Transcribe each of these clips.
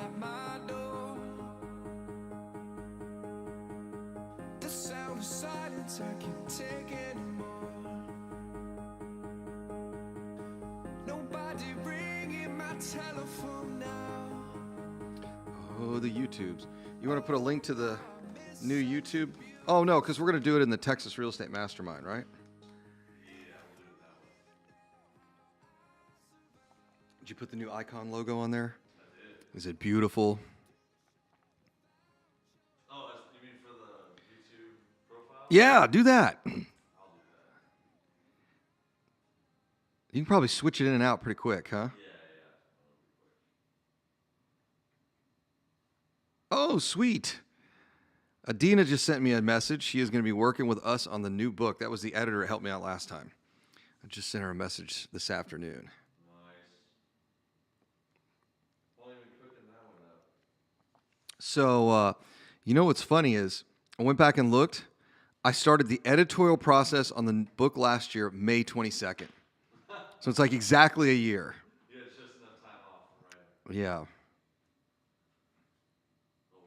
at my door. The sound of silence I can't take anymore. Nobody ringing my telephone now. Oh, the YouTubes. You want to put a link to the new YouTube? Oh, no, because we're going to do it in the Texas Real Estate Mastermind, right? Did you put the new icon logo on there? I did. Is it beautiful? Oh, you mean for the YouTube profile? Yeah, do that. I'll do that. You can probably switch it in and out pretty quick, huh? Yeah. Oh, sweet. Adina just sent me a message. She is going to be working with us on the new book. That was the editor that helped me out last time. I just sent her a message this afternoon. Nice. Only been cooking that one up. So, you know what's funny is I went back and looked. I started the editorial process on the book last year, May 22nd. So it's like exactly a year. Yeah, it's just enough time off, right? Yeah. Well,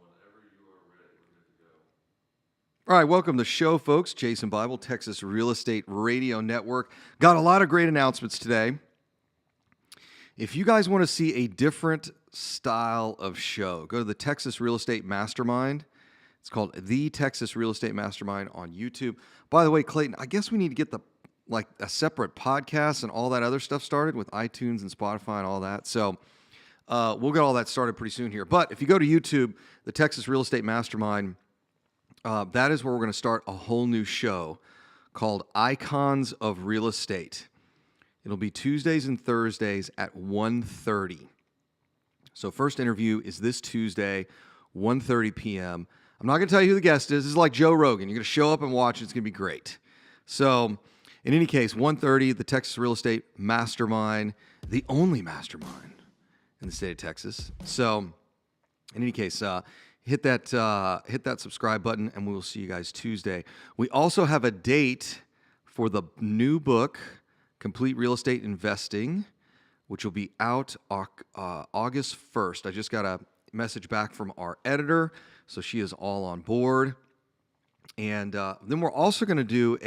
whenever you are ready, we're good to go. All right, welcome to the show, folks. Jason Bible, Texas Real Estate Radio Network. Got a lot of great announcements today. If you guys want to see a different style of show, go to the Texas Real Estate Mastermind. It's called The Texas Real Estate Mastermind on YouTube. By the way, Clayton, I guess we need to get a separate podcast and all that other stuff started with iTunes and Spotify and all that. So we'll get all that started pretty soon here. But if you go to YouTube, the Texas Real Estate Mastermind, that is where we're going to start a whole new show called Icons of Real Estate. It'll be Tuesdays and Thursdays at 1:30. So first interview is this Tuesday, 1:30 p.m. I'm not going to tell you who the guest is. This is like Joe Rogan. You're going to show up and watch. It's going to be great. So in any case, 1:30, the Texas Real Estate Mastermind, the only mastermind in the state of Texas. So in any case, hit that subscribe button, and we will see you guys Tuesday. We also have a date for the new book, Complete Real Estate Investing, which will be out August 1st. I just got a message back from our editor, so she is all on board. And then we're also going to do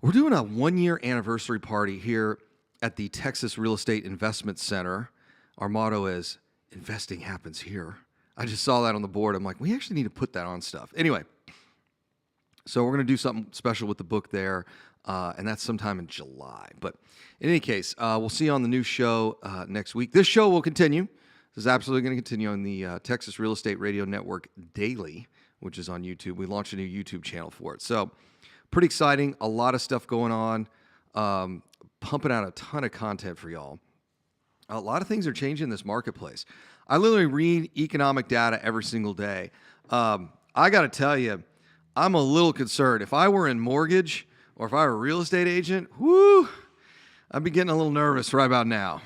we're doing a 1-year anniversary party here at the Texas Real Estate Investment Center. Our motto is, investing happens here. I just saw that on the board. I'm like, we actually need to put that on stuff. Anyway, so we're going to do something special with the book there, and that's sometime in July. But in any case, we'll see you on the new show next week. This show will continue. This is absolutely going to continue on the Texas Real Estate Radio Network Daily, which is on YouTube. We launched a new YouTube channel for it. So pretty exciting. A lot of stuff going on. Pumping out a ton of content for y'all. A lot of things are changing in this marketplace. I literally read economic data every single day. I got to tell you, I'm a little concerned. If I were in mortgage or if I were a real estate agent, I'd be getting a little nervous right about now.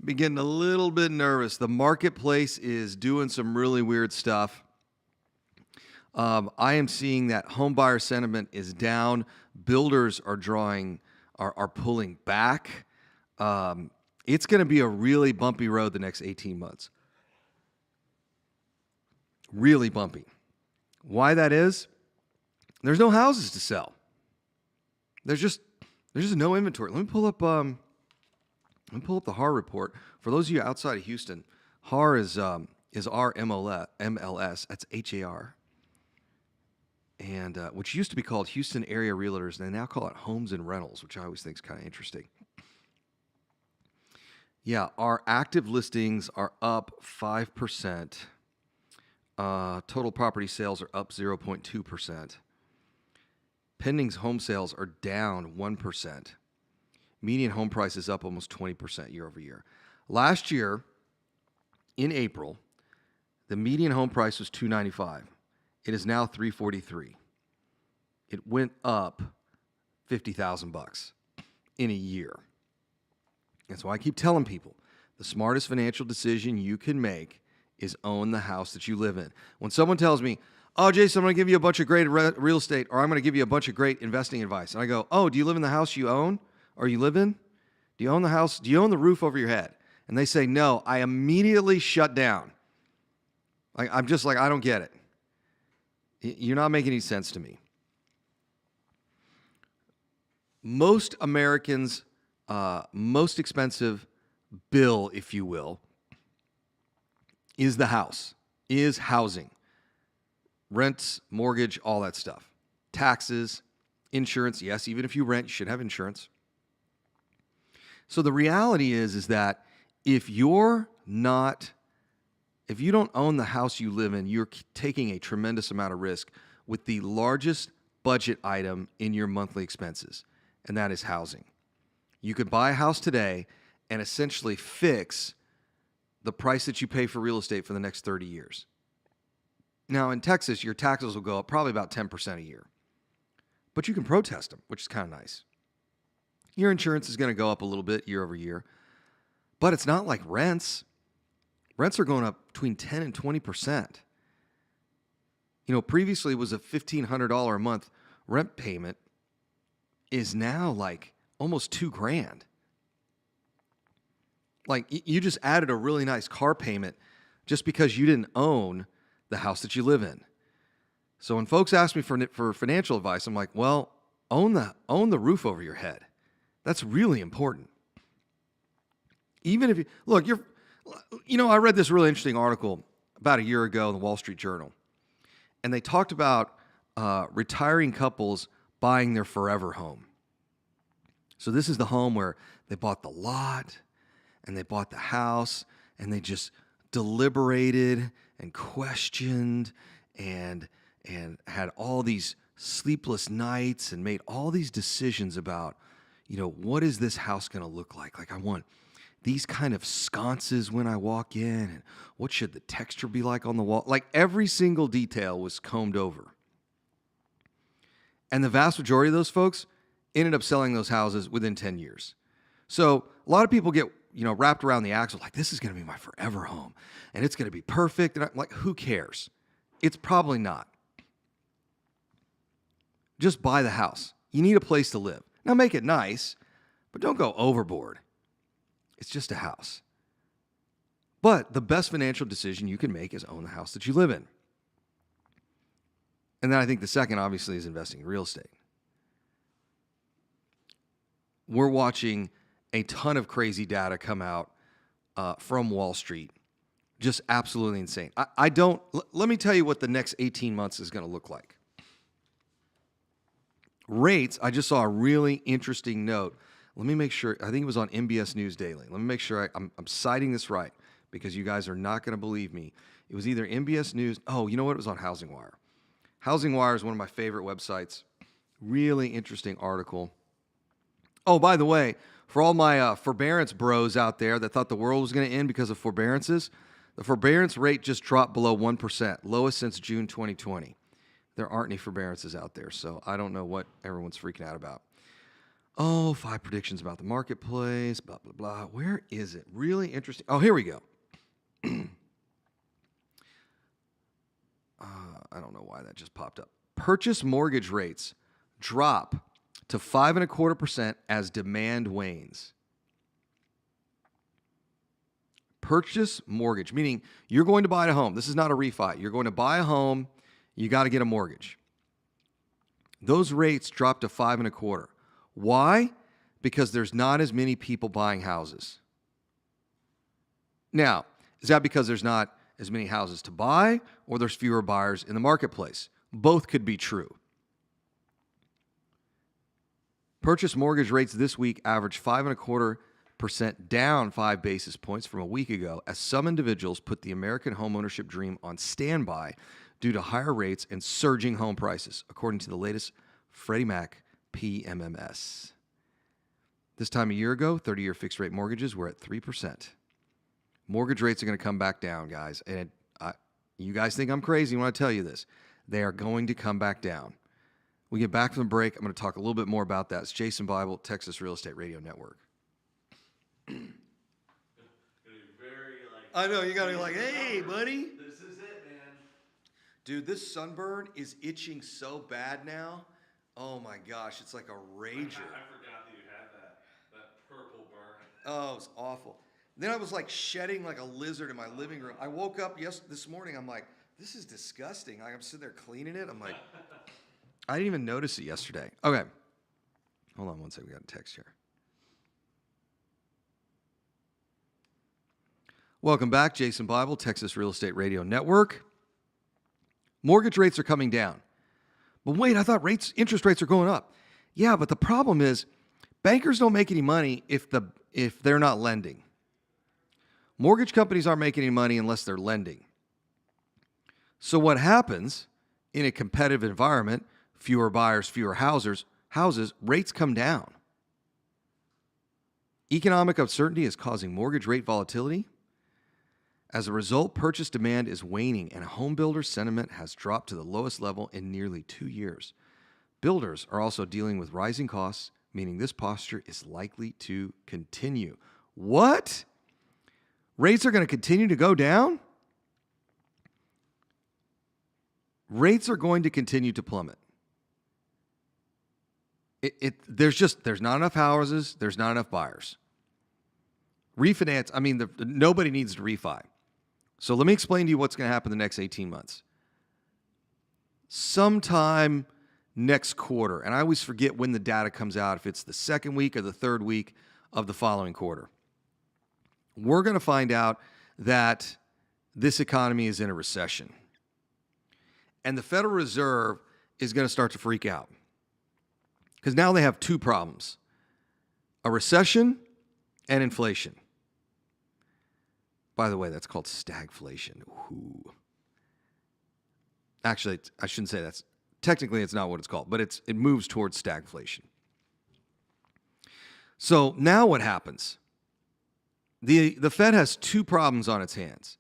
I'd be getting a little bit nervous. The marketplace is doing some really weird stuff. I am seeing that home buyer sentiment is down. Builders are pulling back. It's going to be a really bumpy road the next 18 months. Really bumpy. Why that is? There's no houses to sell. There's just no inventory. Let me pull up the HAR report. For those of you outside of Houston, HAR is our MLS. That's HAR. And which used to be called Houston Area Realtors, and they now call it Homes and Rentals, which I always think is kind of interesting. Yeah, our active listings are up 5%. Total property sales are up 0.2%. Pending home sales are down 1%. Median home price is up almost 20% year over year. Last year, in April, the median home price was $295. It is now $343. It went up $50,000 in a year. That's why I keep telling people the smartest financial decision you can make is own the house that you live in. When someone tells me, oh, Jason, I'm going to give you a bunch of great real estate, or I'm going to give you a bunch of great investing advice. And I go, oh, do you live in the house you own or you live in? Do you own the house? Do you own the roof over your head? and they say no, I immediately shut down. Like, I'm just like, I don't get it. You're not making any sense to me. Most Americans' most expensive bill, if you will, is the house, is housing. Rents, mortgage, all that stuff. Taxes, insurance. Yes, even if you rent, you should have insurance. So the reality is that if you don't own the house you live in, you're taking a tremendous amount of risk with the largest budget item in your monthly expenses, and that is housing. You could buy a house today and essentially fix the price that you pay for real estate for the next 30 years. Now, in Texas, your taxes will go up probably about 10% a year, but you can protest them, which is kind of nice. Your insurance is going to go up a little bit year over year, but it's not like rents. Rents are going up between 10 and 20%. Previously it was a $1,500 a month rent payment is now like almost $2,000. Like you just added a really nice car payment just because you didn't own the house that you live in. So when folks ask me for financial advice, I'm like, well, own the roof over your head. That's really important. Even if I read this really interesting article about a year ago in the Wall Street Journal, and they talked about retiring couples buying their forever home. So this is the home where they bought the lot and they bought the house and they just deliberated and questioned and had all these sleepless nights and made all these decisions about, what is this house going to look like? Like I want these kind of sconces when I walk in, and what should the texture be like on the wall? Like every single detail was combed over. And the vast majority of those folks ended up selling those houses within 10 years. So a lot of people get, wrapped around the axle, like this is going to be my forever home and it's going to be perfect. And I'm like, who cares? It's probably not. Just buy the house. You need a place to live. Now make it nice, but don't go overboard. It's just a house. But the best financial decision you can make is own the house that you live in. And then I think the second, obviously, is investing in real estate. We're watching a ton of crazy data come out from Wall Street. Just absolutely insane. Let me tell you what the next 18 months is going to look like. Rates, I just saw a really interesting note. Let me make sure, I think it was on MBS News Daily. Let me make sure I'm citing this right because you guys are not going to believe me. It was either MBS News, you know what? It was on Housing Wire. Housing Wire is one of my favorite websites. Really interesting article. Oh, by the way, for all my forbearance bros out there that thought the world was going to end because of forbearances, the forbearance rate just dropped below 1%, lowest since June 2020. There aren't any forbearances out there, so I don't know what everyone's freaking out about. 5 predictions about the marketplace, blah, blah, blah. Where is it? Really interesting. Oh, here we go. I don't know why that just popped up. Purchase mortgage rates drop to 5.25% as demand wanes. Purchase mortgage, meaning you're going to buy a home. This is not a refi. You're going to buy a home. You got to get a mortgage. Those rates drop to 5.25%. Why? Because there's not as many people buying houses. Now, is that because there's not as many houses to buy or there's fewer buyers in the marketplace? Both could be true. Purchase mortgage rates this week averaged 5.25%, down 5 basis points from a week ago, as some individuals put the American homeownership dream on standby due to higher rates and surging home prices, according to the latest Freddie Mac PMMS. This time a year ago, 30-year fixed-rate mortgages were at 3%. Mortgage rates are going to come back down, guys. And you guys think I'm crazy when I tell you this. They are going to come back down. We get back from the break. I'm going to talk a little bit more about that. It's Jason Bible, Texas Real Estate Radio Network. I know, you got to be like, hey, buddy. This is it, man. Dude, this sunburn is itching so bad now. Oh my gosh, it's like a rager. I forgot that you had that purple burn. Oh, it's awful. Then I was like shedding like a lizard in my living room. I woke up this morning. I'm like, this is disgusting. I'm sitting there cleaning it. I'm like, I didn't even notice it yesterday. Okay. Hold on one second. We got a text here. Welcome back, Jason Bible, Texas Real Estate Radio Network. Mortgage rates are coming down. But wait, I thought interest rates are going up. Yeah, but the problem is bankers don't make any money if they're not lending. Mortgage companies aren't making any money unless they're lending. So what happens in a competitive environment, fewer buyers, fewer houses, rates come down. Economic uncertainty is causing mortgage rate volatility. As a result, purchase demand is waning and home builder sentiment has dropped to the lowest level in nearly 2 years. Builders are also dealing with rising costs, meaning this posture is likely to continue. What? Rates are going to continue to go down? Rates are going to continue to plummet. There's not enough houses, there's not enough buyers. Refinance, nobody needs to refi. So let me explain to you what's going to happen the next 18 months. Sometime next quarter, and I always forget when the data comes out, if it's the second week or the third week of the following quarter, we're going to find out that this economy is in a recession. And the Federal Reserve is going to start to freak out. Because now they have two problems: a recession and inflation. By the way, that's called stagflation. Ooh. Actually, I shouldn't say that's. Technically, it's not what it's called, but it moves towards stagflation. So now what happens? The Fed has two problems on its hands.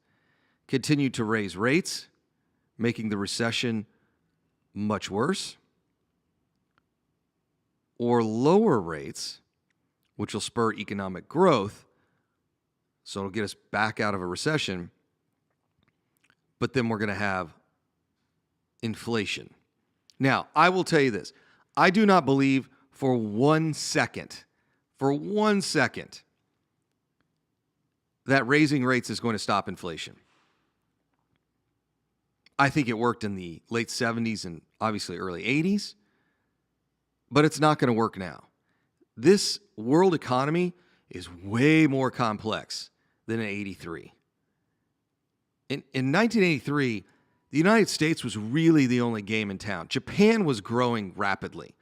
Continue to raise rates, making the recession much worse, or lower rates, which will spur economic growth, so it'll get us back out of a recession, but then we're going to have inflation. Now, I will tell you this. I do not believe for 1 second, that raising rates is going to stop inflation. I think it worked in the late 70s and obviously early 80s, but it's not going to work now. This world economy is way more complex than in 83. In 1983, the United States was really the only game in town. Japan was growing rapidly.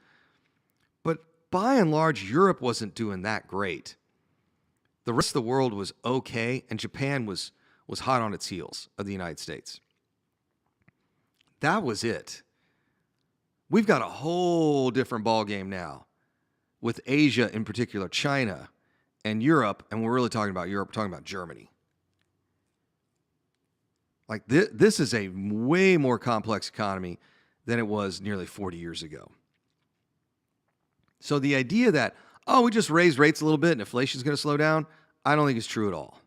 But by and large, Europe wasn't doing that great. The rest of the world was okay, and Japan was hot on its heels of the United States. That was it. We've got a whole different ballgame now with Asia, in particular China and Europe, and we're really talking about Europe, we're talking about Germany. Like this is a way more complex economy than it was nearly 40 years ago. So the idea that, we just raised rates a little bit and inflation's going to slow down, I don't think it's true at all.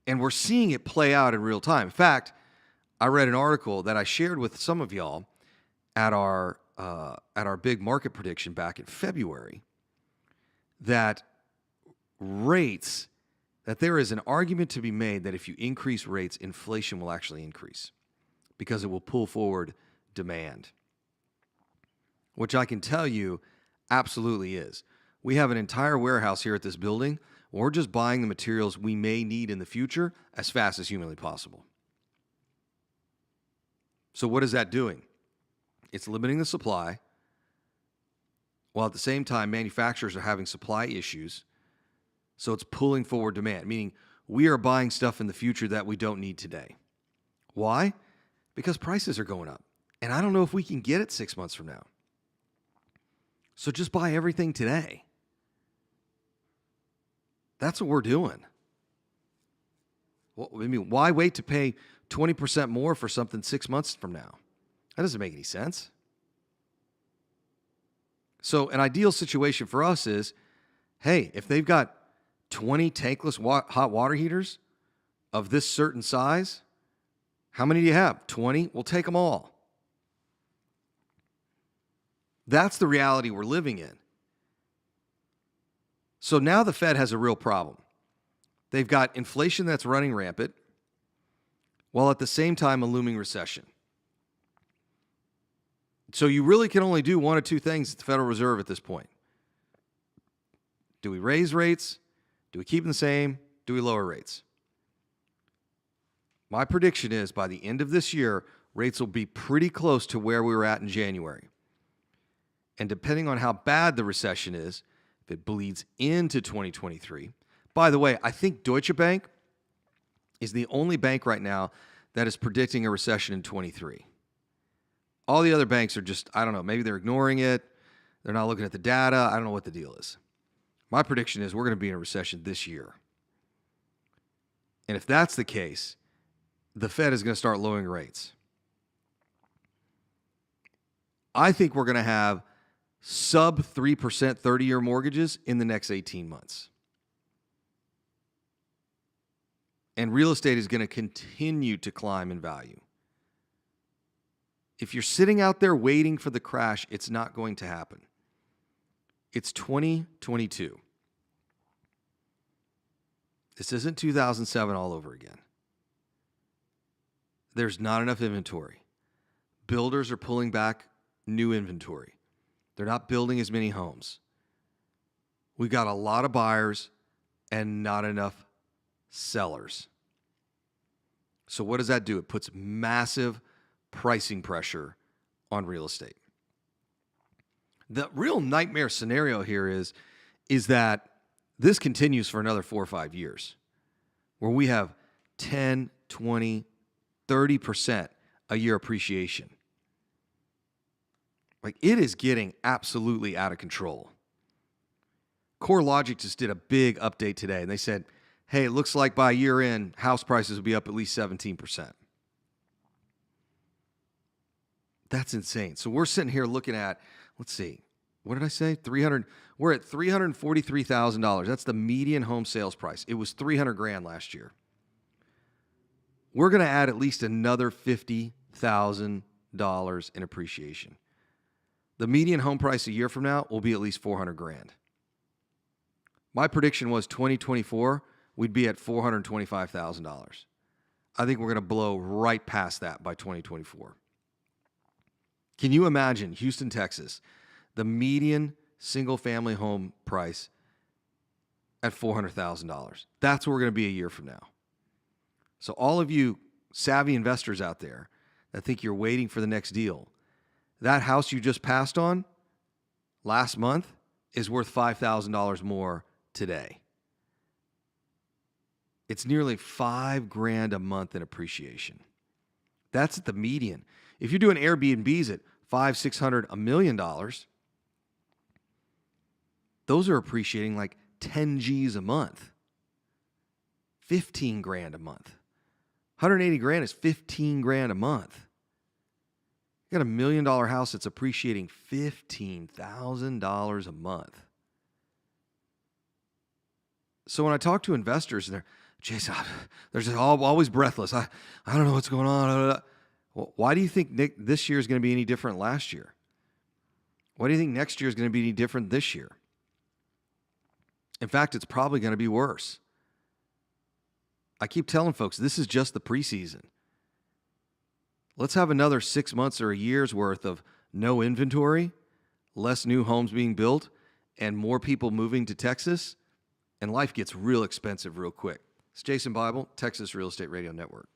And we're seeing it play out in real time. In fact, I read an article that I shared with some of y'all at our big market prediction back in February that there is an argument to be made that if you increase rates, inflation will actually increase because it will pull forward demand, which I can tell you absolutely is. We have an entire warehouse here at this building. We're just buying the materials we may need in the future as fast as humanly possible. So what is that doing? It's limiting the supply, while at the same time manufacturers are having supply issues. So it's pulling forward demand, meaning we are buying stuff in the future that we don't need today. Why? Because prices are going up. And I don't know if we can get it 6 months from now. So just buy everything today. That's what we're doing. Well, why wait to pay 20% more for something 6 months from now? That doesn't make any sense. So an ideal situation for us is, hey, if they've got 20 tankless hot water heaters of this certain size, how many do you have? 20? We'll take them all. That's the reality we're living in. So now the Fed has a real problem. They've got inflation that's running rampant, while at the same time a looming recession. So you really can only do one of two things at the Federal Reserve at this point. Do we raise rates? Do we keep them the same? Do we lower rates? My prediction is by the end of this year, rates will be pretty close to where we were at in January. And depending on how bad the recession is, if it bleeds into 2023, by the way, I think Deutsche Bank is the only bank right now that is predicting a recession in 23. All the other banks are just, I don't know, maybe they're ignoring it. They're not looking at the data. I don't know what the deal is. My prediction is we're going to be in a recession this year. And if that's the case, the Fed is going to start lowering rates. I think we're going to have sub 3% 30-year mortgages in the next 18 months. And real estate is going to continue to climb in value. If you're sitting out there waiting for the crash, it's not going to happen. It's 2022. This isn't 2007 all over again. There's not enough inventory. Builders are pulling back new inventory. They're not building as many homes. We got a lot of buyers and not enough sellers. So what does that do? It puts massive pricing pressure on real estate. The real nightmare scenario here is that this continues for another 4 or 5 years, where we have 10, 20, 30% a year appreciation. Like, it is getting absolutely out of control. CoreLogic just did a big update today, and they said, hey, it looks like by year end, house prices will be up at least 17%. That's insane. So we're sitting here looking at, let's see, what did I say? We're at $343,000. That's the median home sales price. It was $300,000 last year. We're going to add at least another $50,000 in appreciation. The median home price a year from now will be at least $400,000. My prediction was 2024, we'd be at $425,000. I think we're going to blow right past that by 2024. Can you imagine Houston, Texas, the median single-family home price at $400,000? That's where we're going to be a year from now. So all of you savvy investors out there that think you're waiting for the next deal, that house you just passed on last month is worth $5,000 more today. It's nearly $5,000 a month in appreciation. That's at the median. If you're doing Airbnbs at $500,000, $600,000, $1 million, those are appreciating like 10 G's a month. $15,000 a month. $180,000 is $15,000 a month. You got $1 million house that's appreciating $15,000 a month. So when I talk to investors, they're, Jason, they're just always breathless. I don't know what's going on. Well, why do you think this year is going to be any different last year? Why do you think next year is going to be any different this year? In fact, it's probably going to be worse. I keep telling folks, this is just the preseason. Let's have another 6 months or a year's worth of no inventory, less new homes being built, and more people moving to Texas, and life gets real expensive real quick. It's Jason Bible, Texas Real Estate Radio Network.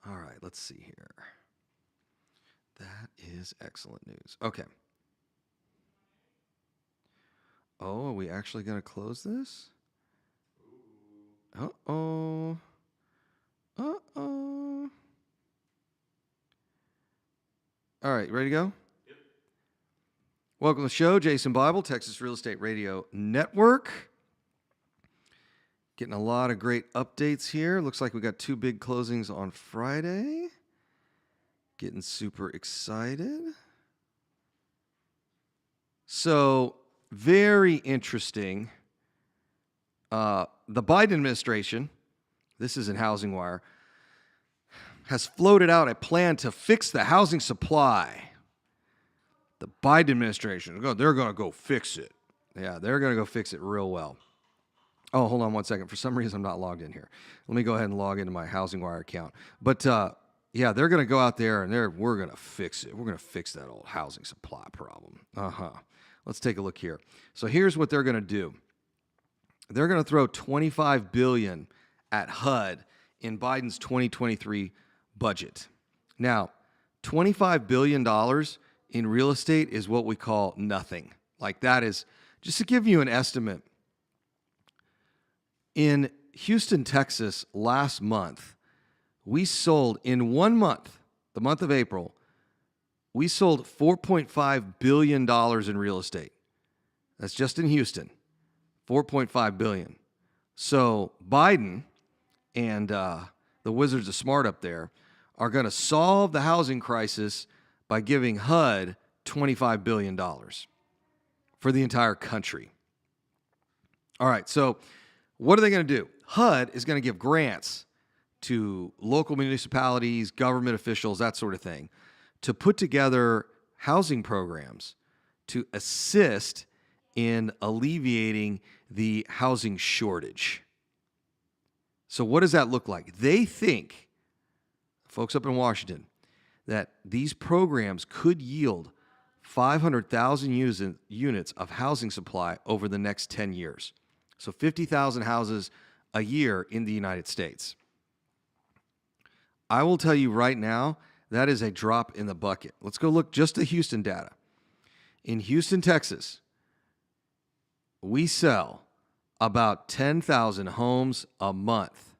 All right, let's see here. That is excellent news. Okay. Oh, are we actually going to close this? Uh-oh. Uh-oh. All right, ready to go? Yep. Welcome to the show, Jason Bible, Texas Real Estate Radio Network. Getting a lot of great updates here. Looks like we got 2 big closings on Friday. Getting super excited. So, very interesting. The Biden administration, this is in Housing Wire, has floated out a plan to fix the housing supply. The Biden administration, they're going to go fix it. Yeah, they're going to go fix it real well. Oh, hold on one second. For some reason, I'm not logged in here. Let me go ahead and log into my Housing Wire account. But yeah, they're going to go out there and we're going to fix it. We're going to fix that old housing supply problem. Let's take a look here. So here's what they're going to do. They're going to throw $25 billion at HUD in Biden's 2023 budget. Now, $25 billion in real estate is what we call nothing. Like that is, just to give you an estimate, in Houston, Texas, last month, we sold in 1 month, the month of April, we sold $4.5 billion in real estate. That's just in Houston, $4.5 billion. So Biden and the Wizards of Smart up there are going to solve the housing crisis by giving HUD $25 billion for the entire country. All right, so what are they going to do? HUD is going to give grants to local municipalities, government officials, that sort of thing, to put together housing programs to assist in alleviating the housing shortage. So what does that look like? They think, folks up in Washington, that these programs could yield 500,000 units of housing supply over the next 10 years. So 50,000 houses a year in the United States. I will tell you right now, that is a drop in the bucket. Let's go look just at Houston data. In Houston, Texas, we sell about 10,000 homes a month.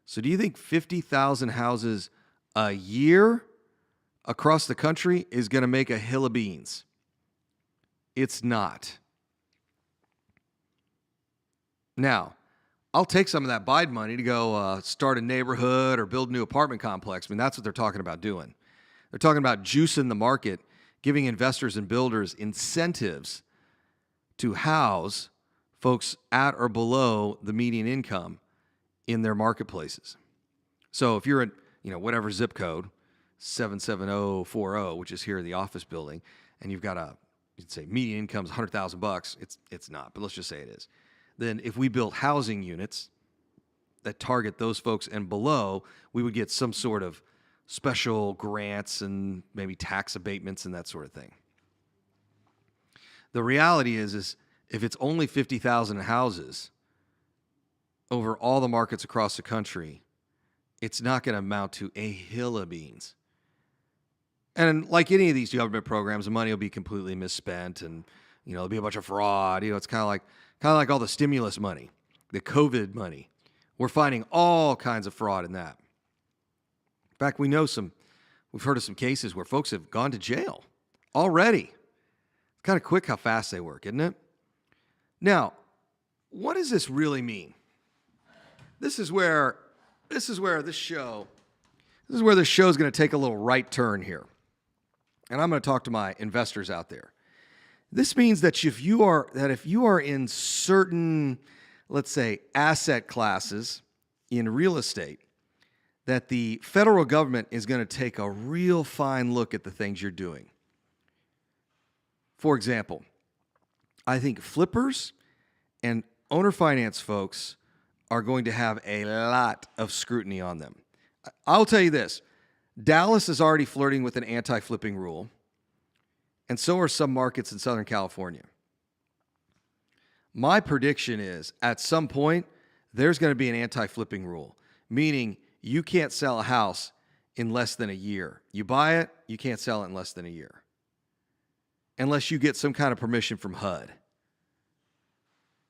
So do you think 50,000 houses a year across the country is going to make a hill of beans? It's not. Now, I'll take some of that Biden money to go start a neighborhood or build a new apartment complex. I mean, that's what they're talking about doing. They're talking about juicing the market, giving investors and builders incentives to house folks at or below the median income in their marketplaces. So if you're in, whatever zip code, 77040, which is here in the office building, and you've got you'd say median income is $100,000. It's not, but let's just say it is. Then if we built housing units that target those folks and below, we would get some sort of special grants and maybe tax abatements and that sort of thing. The reality is if it's only 50,000 houses over all the markets across the country, it's not going to amount to a hill of beans. And like any of these government programs, the money will be completely misspent and, there'll be a bunch of fraud. It's kind of like all the stimulus money, the COVID money. We're finding all kinds of fraud in that. In fact, we've heard of some cases where folks have gone to jail already. It's kind of quick how fast they work, isn't it? Now, what does this really mean? This is where this show is going to take a little right turn here. And I'm going to talk to my investors out there. This means that if you are in certain, let's say, asset classes in real estate, that the federal government is going to take a real fine look at the things you're doing. For example, I think flippers and owner finance folks are going to have a lot of scrutiny on them. I'll tell you this, Dallas is already flirting with an anti-flipping rule. And so are some markets in Southern California. My prediction is at some point, there's going to be an anti-flipping rule, meaning you can't sell a house in less than a year. You buy it, you can't sell it in less than a year, unless you get some kind of permission from HUD.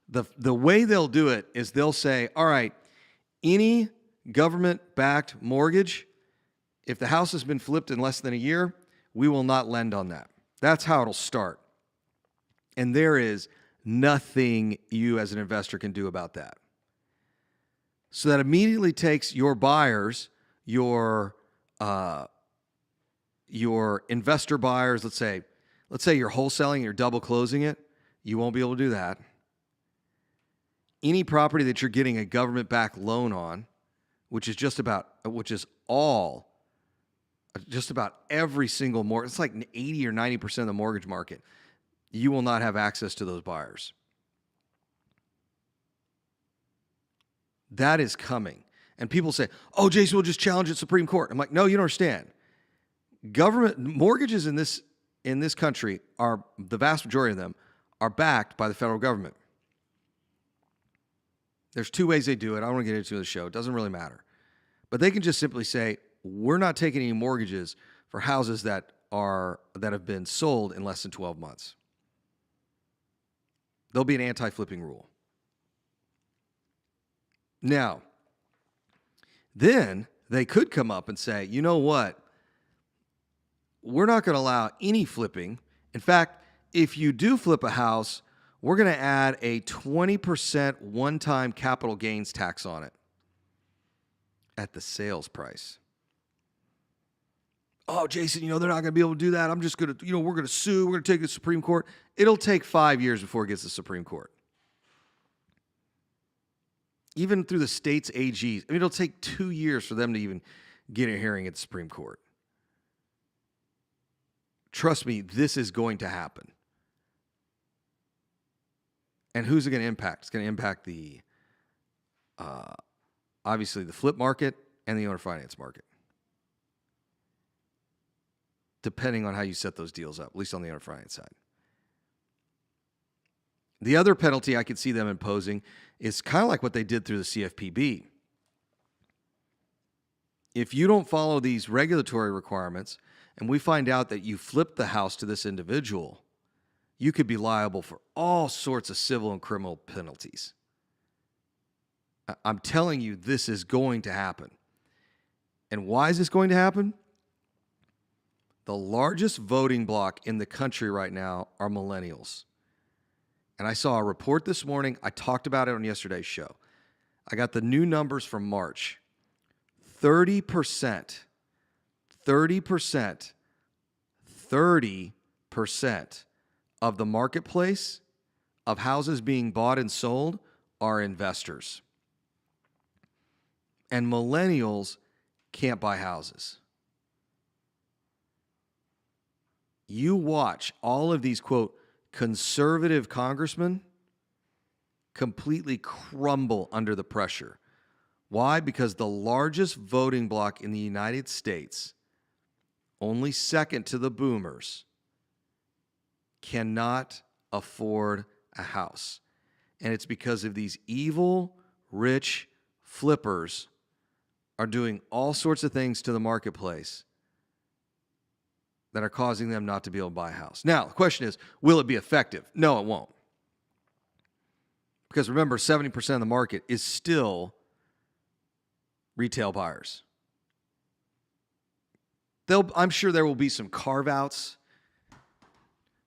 The way they'll do it is they'll say, all right, any government-backed mortgage, if the house has been flipped in less than a year, we will not lend on that. That's how it'll start. And there is nothing you as an investor can do about that. So that immediately takes your buyers, your investor buyers, let's say you're wholesaling, you're double closing it, you won't be able to do that. any property that you're getting a government-backed loan on, which is just about every single mortgage, it's like 80 or 90% of the mortgage market, you will not have access to those buyers. That is coming. And people say, oh, Jason will just challenge the Supreme Court. I'm like, no, you don't understand. Government mortgages in this country are, the vast majority of them, are backed by the federal government. There's two ways they do it. I don't want to get into the show. It doesn't really matter. But they can just simply say, we're not taking any mortgages for houses that have been sold in less than 12 months. There'll be an anti-flipping rule. Now, then they could come up and say, you know what? We're not going to allow any flipping. In fact, if you do flip a house, we're going to add a 20% one-time capital gains tax on it at the sales price. Oh, Jason, they're not going to be able to do that. I'm just going to, we're going to sue. We're going to take it to the Supreme Court. It'll take 5 years before it gets to the Supreme Court. Even through the state's AGs. It'll take 2 years for them to even get a hearing at the Supreme Court. Trust me, this is going to happen. And who's it going to impact? It's going to impact obviously the flip market and the owner finance market, depending on how you set those deals up, at least on the owner finance side. The other penalty I could see them imposing is kind of like what they did through the CFPB. If you don't follow these regulatory requirements and we find out that you flipped the house to this individual, you could be liable for all sorts of civil and criminal penalties. I'm telling you, this is going to happen. And why is this going to happen? The largest voting bloc in the country right now are millennials. And I saw a report this morning. I talked about it on yesterday's show. I got the new numbers from March. 30% of the marketplace of houses being bought and sold are investors. And millennials can't buy houses. You watch all of these, quote, conservative congressmen completely crumble under the pressure. Why? Because the largest voting bloc in the United States, only second to the boomers, cannot afford a house. And it's because of these evil, rich flippers are doing all sorts of things to the marketplace that are causing them not to be able to buy a house. Now, the question is, will it be effective? No, it won't. Because remember, 70% of the market is still retail buyers. I'm sure there will be some carve-outs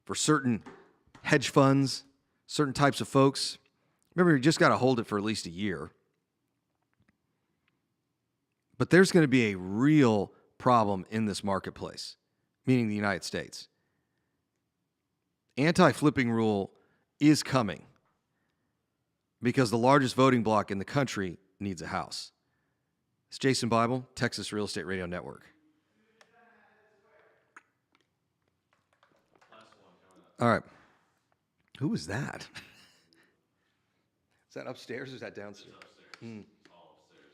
for certain hedge funds, certain types of folks. Remember, you just got to hold it for at least a year. But there's going to be a real problem in this marketplace, meaning the United States. Anti-flipping rule is coming because the largest voting bloc in the country needs a house. It's Jason Bible, Texas Real Estate Radio Network. All right. Who was that? Is that upstairs or is that downstairs? Upstairs. All upstairs.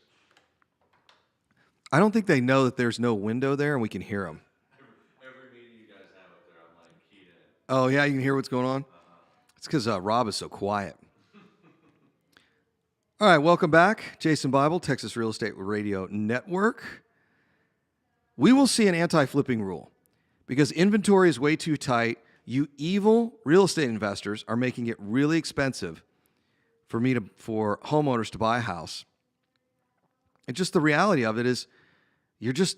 I don't think they know that there's no window there and we can hear them. Every meeting you guys have up there, I'm like keyed in. Oh, yeah, you can hear what's going on? It's because Rob is so quiet. All right, welcome back. Jason Bible, Texas Real Estate Radio Network. We will see an anti-flipping rule because inventory is way too tight. You evil real estate investors are making it really expensive for homeowners to buy a house. And just the reality of it is you're just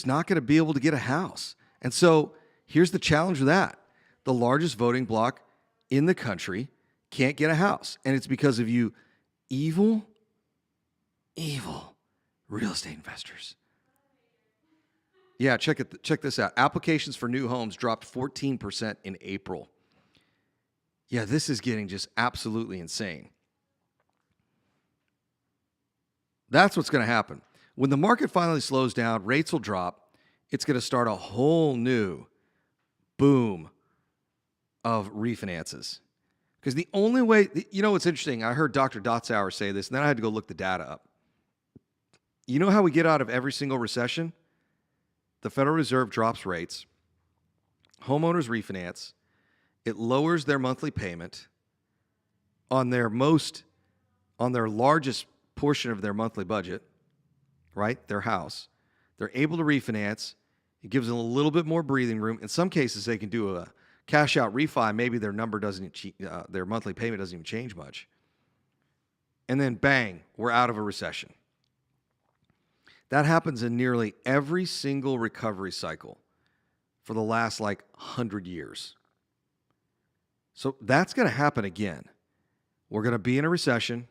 not going to be able to get a house. And so here's the challenge with that. The largest voting bloc in the country can't get a house. And it's because of you evil real estate investors. Yeah, check this out. Applications for new homes dropped 14% in April. Yeah, this is getting just absolutely insane. That's what's going to happen. When the market finally slows down, rates will drop. It's going to start a whole new boom of refinances. Because the only way, you know what's interesting? I heard Dr. Dotzauer say this, and then I had to go look the data up. You know how we get out of every single recession? The Federal Reserve drops rates, homeowners refinance, it lowers their monthly payment on their largest portion of their monthly budget, right? Their house. They're able to refinance. It gives them a little bit more breathing room. In some cases, they can do a cash out refi. Maybe their their monthly payment doesn't even change much. And then bang, we're out of a recession. That happens in nearly every single recovery cycle for the last 100 years. So that's going to happen again. We're going to be in a recession.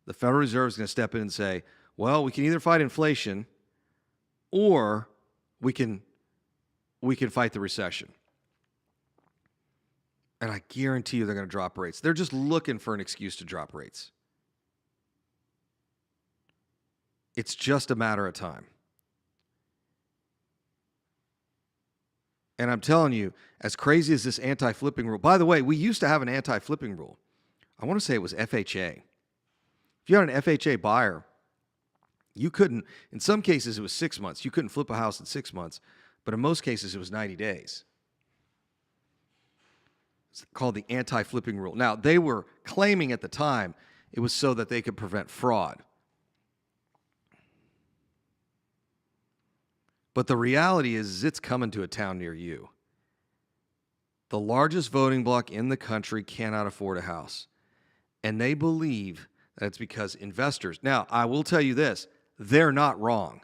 The Federal Reserve is going to step in and say, well, we can either fight inflation or we can fight the recession. And I guarantee you they're going to drop rates. They're just looking for an excuse to drop rates. It's just a matter of time. And I'm telling you, as crazy as this anti-flipping rule, by the way, we used to have an anti-flipping rule. I want to say it was FHA. If you had an FHA buyer, you couldn't, in some cases it was 6 months. You couldn't flip a house in 6 months, but in most cases it was 90 days. It's called the anti-flipping rule. Now, they were claiming at the time it was so that they could prevent fraud. But the reality is it's coming to a town near you. The largest voting bloc in the country cannot afford a house. And they believe that it's because investors. Now, I will tell you this, they're not wrong.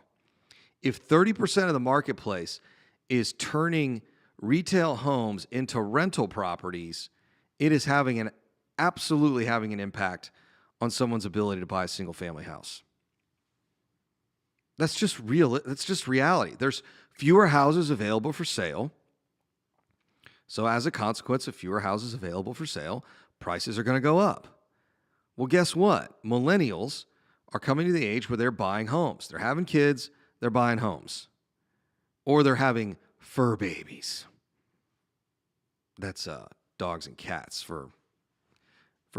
If 30% of the marketplace is turning retail homes into rental properties, it is absolutely having an impact on someone's ability to buy a single family house. That's just real. That's just reality. There's fewer houses available for sale. So as a consequence of fewer houses available for sale, prices are going to go up. Well, guess what? Millennials are coming to the age where they're buying homes. They're having kids, they're buying homes. Or they're having fur babies. That's dogs and cats for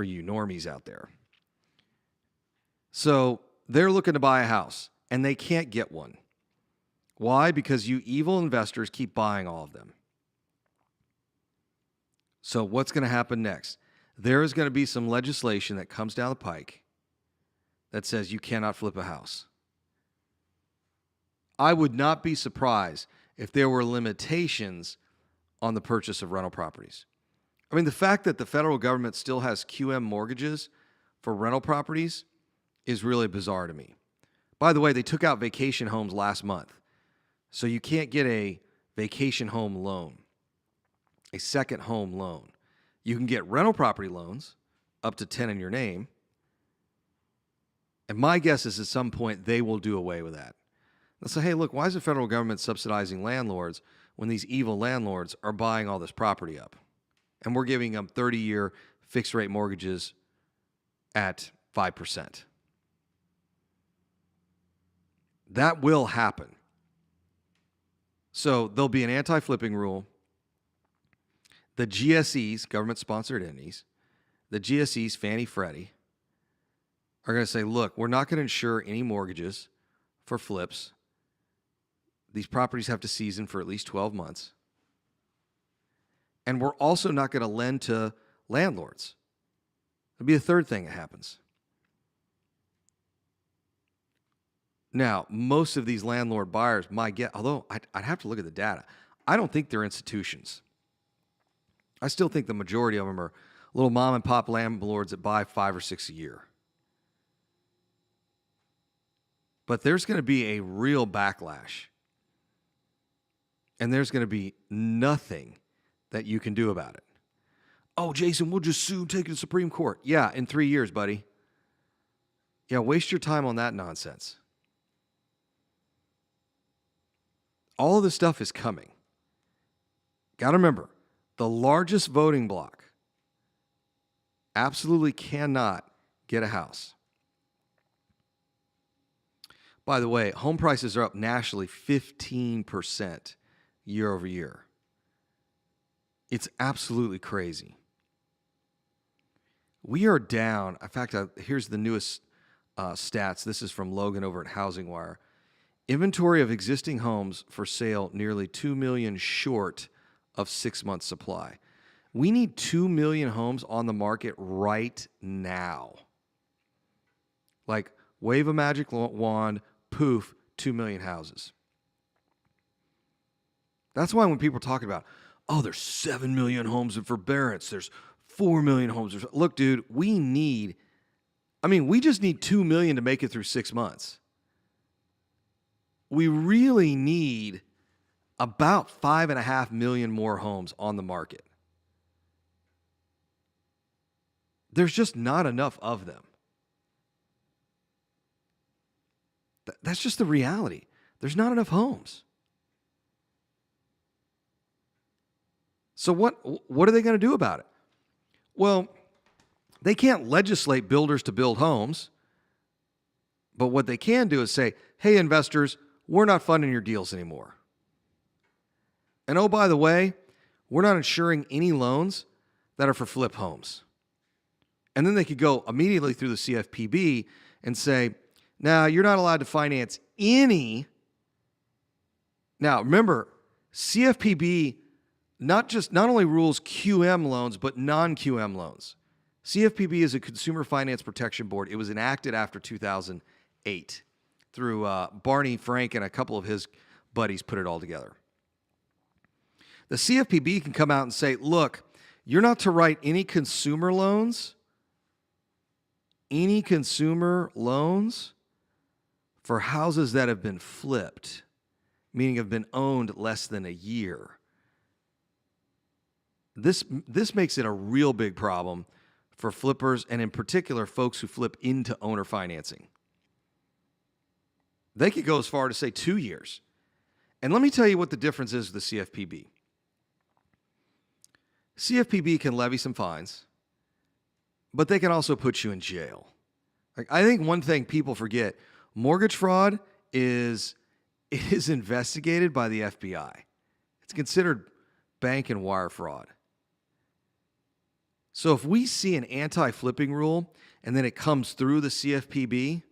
you normies out there. So they're looking to buy a house. And they can't get one. Why? Because you evil investors keep buying all of them. So what's going to happen next? There is going to be some legislation that comes down the pike that says you cannot flip a house. I would not be surprised if there were limitations on the purchase of rental properties. I mean, the fact that the federal government still has QM mortgages for rental properties is really bizarre to me. By the way, they took out vacation homes last month. So you can't get a vacation home loan, a second home loan. You can get rental property loans up to 10 in your name. And my guess is at some point they will do away with that. They'll say, hey, look, why is the federal government subsidizing landlords when these evil landlords are buying all this property up? And we're giving them 30-year fixed rate mortgages at 5%. That will happen. So there'll be an anti-flipping rule. The GSEs, government-sponsored entities, the GSEs, Fannie, Freddie, are going to say, look, we're not going to insure any mortgages for flips. These properties have to season for at least 12 months. And we're also not going to lend to landlords. That'll be the third thing that happens. Now, most of these landlord buyers, although I'd have to look at the data, I don't think they're institutions. I still think the majority of them are little mom and pop landlords that buy 5 or 6 a year. But there's going to be a real backlash. And there's going to be nothing that you can do about it. Oh, Jason, we'll just sue, take it to the Supreme Court. Yeah, in 3 years, buddy. Yeah, waste your time on that nonsense. All of this stuff is coming. Got to remember, the largest voting bloc absolutely cannot get a house. By the way, home prices are up nationally 15% year over year. It's absolutely crazy. We are down. In fact, here's the newest stats. This is from Logan over at Housing Wire. Inventory of existing homes for sale nearly 2 million short of 6 months supply. We need 2 million homes on the market right now. Like, wave a magic wand, poof, 2 million houses. That's why when people are talking about, oh, there's 7 million homes in forbearance, there's 4 million homes. Look, dude, we just need 2 million to make it through 6 months. We really need about 5.5 million more homes on the market. There's just not enough of them. That's just the reality. There's not enough homes. So what are they going to do about it? Well, they can't legislate builders to build homes. But what they can do is say, hey, investors, we're not funding your deals anymore. And oh, by the way, we're not insuring any loans that are for flip homes. And then they could go immediately through the CFPB and say, now you're not allowed to finance any. Now, remember, CFPB not only rules QM loans, but non-QM loans. CFPB is a Consumer Finance Protection Board. It was enacted after 2008 through Barney Frank and a couple of his buddies put it all together. The CFPB can come out and say, look, you're not to write any consumer loans for houses that have been flipped, meaning have been owned less than a year. This makes it a real big problem for flippers, and in particular, folks who flip into owner financing. They could go as far to say 2 years. And let me tell you what the difference is with the CFPB. CFPB can levy some fines, but they can also put you in jail. Like, I think one thing people forget, mortgage fraud is investigated by the FBI. It's considered bank and wire fraud. So if we see an anti-flipping rule and then it comes through the CFPB,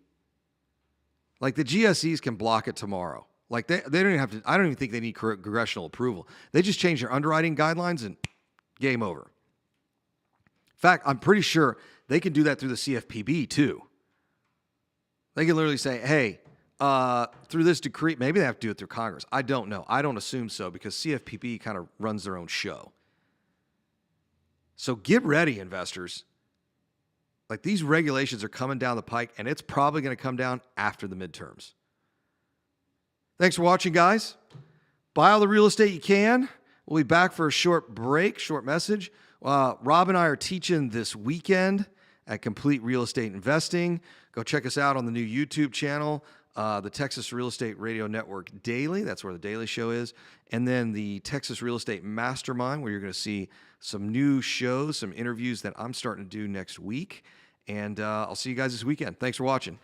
like the GSEs can block it tomorrow. Like they don't even have to, I don't even think they need congressional approval. They just change their underwriting guidelines and game over. In fact, I'm pretty sure they can do that through the CFPB too. They can literally say, hey, through this decree, maybe they have to do it through Congress. I don't know. I don't assume so because CFPB kind of runs their own show. So get ready, investors. Like, these regulations are coming down the pike, and it's probably going to come down after the midterms. Thanks for watching, guys. Buy all the real estate you can. We'll be back for a short break, short message. Rob and I are teaching this weekend at Complete Real Estate Investing. Go check us out on the new YouTube channel, the Texas Real Estate Radio Network Daily. That's where the Daily Show is. And then the Texas Real Estate Mastermind, where you're going to see some new shows, some interviews that I'm starting to do next week. And I'll see you guys this weekend. Thanks for watching.